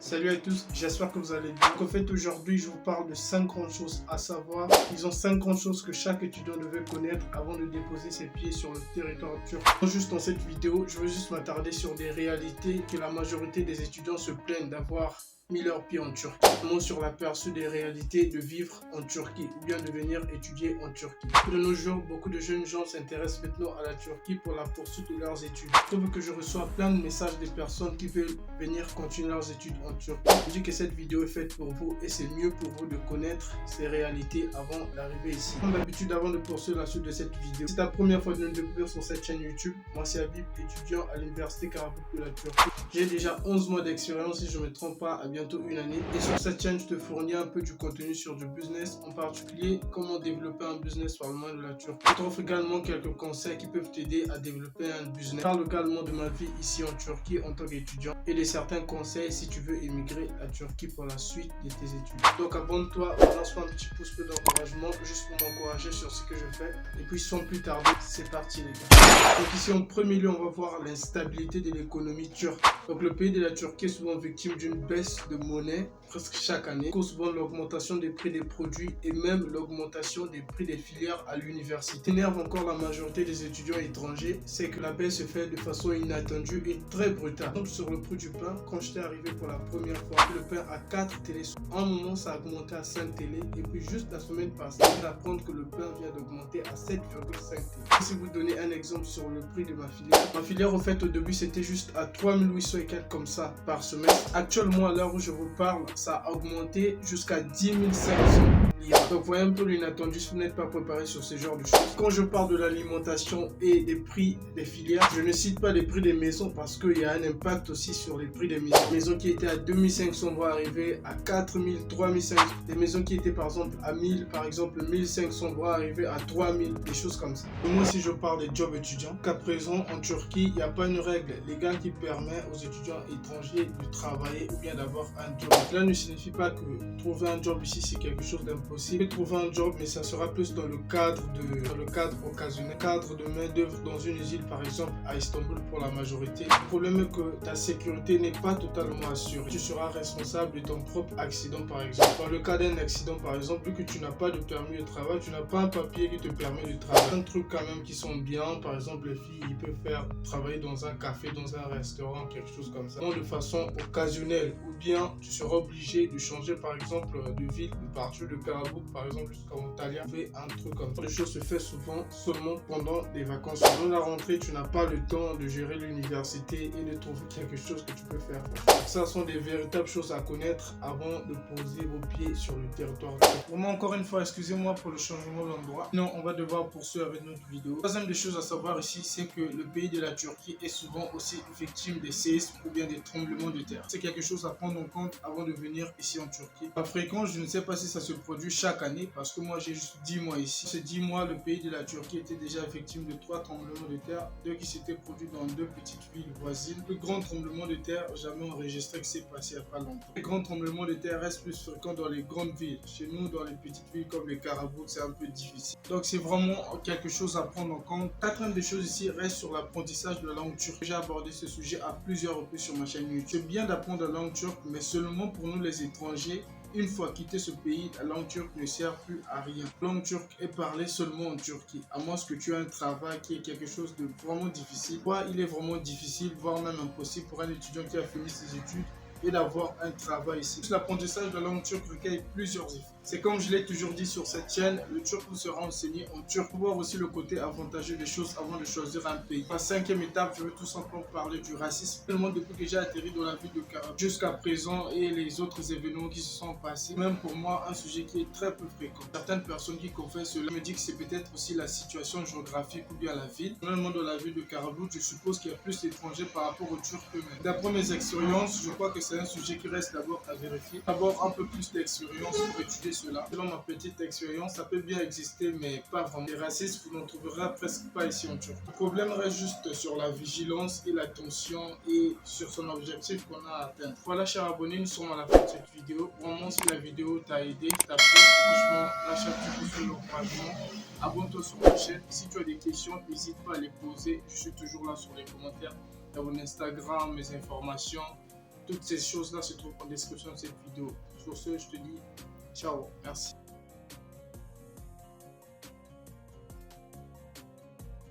Salut à tous, j'espère que vous allez bien. En fait, aujourd'hui, je vous parle de 5 grandes choses à savoir. Ils ont 5 grandes choses que chaque étudiant devait connaître avant de déposer ses pieds sur le territoire turc. Juste dans cette vidéo, je veux juste m'attarder sur des réalités que la majorité des étudiants se plaignent d'avoir mis leurs pieds en Turquie. Non sur l'aperçu des réalités de vivre en Turquie ou bien de venir étudier en Turquie. De nos jours, beaucoup de jeunes gens s'intéressent maintenant à la Turquie pour la poursuite de leurs études. Je trouve que je reçois plein de messages des personnes qui veulent venir continuer leurs études en Turquie. Je dis que cette vidéo est faite pour vous et c'est mieux pour vous de connaître ces réalités avant d'arriver ici. Comme d'habitude, avant de poursuivre la suite de cette vidéo, si c'est ta première fois de nous découvrir sur cette chaîne YouTube, moi c'est Habib, étudiant à l'université Karabük de la Turquie. J'ai déjà 11 mois d'expérience, si je ne me trompe pas, à bientôt une année. Et sur cette chaîne, je te fournis un peu du contenu sur du business, en particulier comment développer un business par le moyen de la Turquie. Je t'offre également quelques conseils qui peuvent t'aider à développer un business. Je parle également de ma vie ici en Turquie en tant qu'étudiant et de certains conseils si tu veux émigrer à Turquie pour la suite de tes études. Donc abonne-toi, lance-moi un petit pouce bleu d'encouragement juste pour m'encourager sur ce que je fais. Et puis sans plus tarder, c'est parti les gars. Donc ici en premier lieu, on va voir l'instabilité de l'économie turque. Donc le pays de la Turquie est souvent victime d'une baisse de monnaie presque chaque année, cause souvent l'augmentation des prix des produits et même l'augmentation des prix des filières à l'université. Énerve encore la majorité des étudiants étrangers, c'est que la baisse se fait de façon inattendue et très brutale. Donc sur le prix du pain, quand j'étais arrivé pour la première fois, le pain à 4 télé. En un moment, ça a augmenté à 5 télé et puis juste la semaine passée, je viens d'apprendre que le pain vient d'augmenter à 7,5 télé. Si vous donnez un exemple sur le prix de ma filière, en fait au début c'était juste à 3800 et quelques comme ça par semaine. Actuellement à l'heure où je vous parle, ça a augmenté jusqu'à 10 500. Donc voyez un peu l'inattendu si vous n'êtes pas préparé sur ce genre de choses. Quand je parle de l'alimentation et des prix des filières, je ne cite pas les prix des maisons parce qu'il y a un impact aussi sur les prix des maisons. Des maisons qui étaient à 2500 vont arriver à 4000, 3500. Des maisons qui étaient par exemple à 1000, par exemple 1500 vont arriver à 3000, des choses comme ça. Et moi si je parle des jobs étudiants, qu'à présent en Turquie, il n'y a pas une règle légale qui permet aux étudiants étrangers de travailler ou bien d'avoir un job. Cela ne signifie pas que trouver un job ici c'est quelque chose d'impossible. Trouver un job, mais ça sera plus dans le cadre occasionnel, cadre de main d'œuvre dans une usine par exemple à Istanbul pour la majorité. Le problème est que ta sécurité n'est pas totalement assurée. Tu seras responsable de ton propre accident par exemple. Dans le cas d'un accident par exemple, vu que tu n'as pas de permis de travail, tu n'as pas un papier qui te permet de travailler. Un truc quand même qui sont bien, par exemple les filles ils peuvent faire travailler dans un café, dans un restaurant, quelque chose comme ça. Non, de façon occasionnelle, ou bien tu seras obligé de changer par exemple de ville, de partir de Karabük par exemple jusqu'à Antalya, fait un truc comme ça. Les choses se font souvent seulement pendant des vacances. Pendant la rentrée, tu n'as pas le temps de gérer l'université et de trouver quelque chose que tu peux faire. Ça sont des véritables choses à connaître avant de poser vos pieds sur le territoire. Vraiment encore une fois, excusez-moi pour le changement d'endroit. Non, on va devoir poursuivre avec notre vidéo. Troisième des choses à savoir ici, c'est que le pays de la Turquie est souvent aussi victime des séismes ou bien des tremblements de terre. C'est quelque chose à prendre en compte avant de venir ici en Turquie. La fréquence, je ne sais pas si ça se produit chaque année parce que moi j'ai juste 10 mois ici. Ces 10 mois, le pays de la Turquie était déjà victime de 3 tremblements de terre, 2 qui s'étaient produits dans 2 petites villes voisines. Le grand tremblement de terre jamais enregistré qui s'est passé il n'y a pas longtemps. Les grands tremblements de terre restent plus fréquents dans les grandes villes. Chez nous, dans les petites villes comme les Karabük, c'est un peu difficile. Donc c'est vraiment quelque chose à prendre en compte. Quatrième des choses ici reste sur l'apprentissage de la langue turque. J'ai abordé ce sujet à plusieurs reprises sur ma chaîne YouTube. C'est bien d'apprendre la langue turque, mais seulement pour nous les étrangers. Une fois quitté ce pays, la langue turque ne sert plus à rien. La langue turque est parlée seulement en Turquie, à moins que tu aies un travail qui est quelque chose de vraiment difficile. Il est vraiment difficile, voire même impossible pour un étudiant qui a fini ses études et d'avoir un travail ici. L'apprentissage de la langue turque requiert plusieurs efforts. C'est comme je l'ai toujours dit sur cette chaîne, le turc vous sera enseigné en turc. Pour voir aussi le côté avantageux des choses avant de choisir un pays. La cinquième étape, je veux tout simplement parler du racisme. Tellement depuis que j'ai atterri dans la ville de Karabük jusqu'à présent et les autres événements qui se sont passés, même pour moi un sujet qui est très peu fréquent. Certaines personnes qui confessent cela me disent que c'est peut-être aussi la situation géographique ou bien la ville. Normalement dans la ville de Karabük, je suppose qu'il y a plus d'étrangers par rapport aux Turcs eux-mêmes. D'après mes expériences, je crois que c'est un sujet qui reste d'abord à vérifier. D'abord un peu plus d'expérience pour étudier cela. Selon ma petite expérience, ça peut bien exister, mais pas vraiment. Les racistes, vous n'en trouverez presque pas ici en Turquie. Le problème reste juste sur la vigilance et l'attention et sur son objectif qu'on a atteint. Voilà, chers abonnés, nous sommes à la fin de cette vidéo. Vraiment, si la vidéo t'a aidé, t'a plu, franchement, lâche un petit pouce sur l'encouragement. Abonne-toi sur ma chaîne. Si tu as des questions, n'hésite pas à les poser. Je suis toujours là sur les commentaires. Il y a mon Instagram, mes informations. Toutes ces choses-là se trouvent en description de cette vidéo. Sur ce, je te dis ciao, merci.